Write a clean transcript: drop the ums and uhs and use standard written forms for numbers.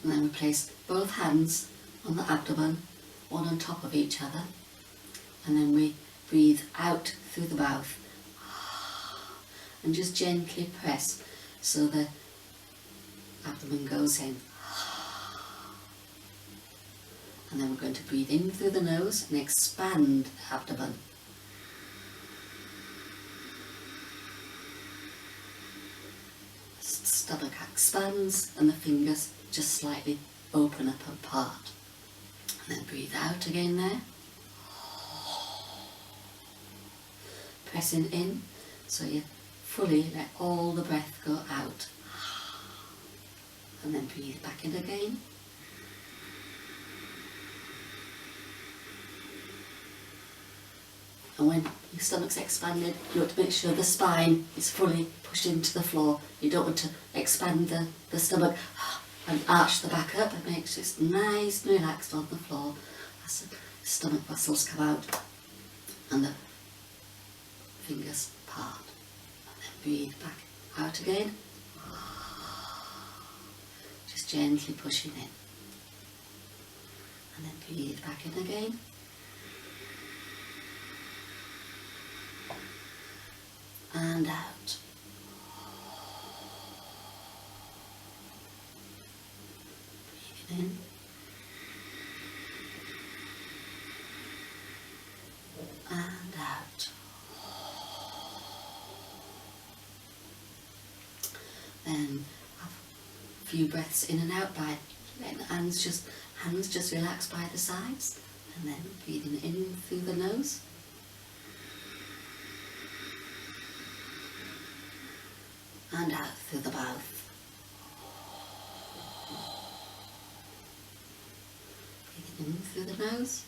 And then we place both hands on the abdomen, one on top of each other. And then we breathe out through the mouth. And just gently press so the abdomen goes in. And then we're going to breathe in through the nose and expand the abdomen. Stomach expands and the fingers just slightly open up apart. And then breathe out again there. Pressing in so you fully let all the breath go out. And then breathe back in again. And when your stomach's expanded, you want to make sure the spine is fully pushed into the floor. You don't want to expand the stomach and arch the back up. It makes it nice and relaxed on the floor as the stomach muscles come out and the fingers part. And then breathe back out again. Just gently pushing in. And then breathe back in again. And out. Breathing in. And out. Then have a few breaths in and out by letting the hands just relax by the sides, and then breathing in through the nose. And out through the mouth. Breathing in through the nose.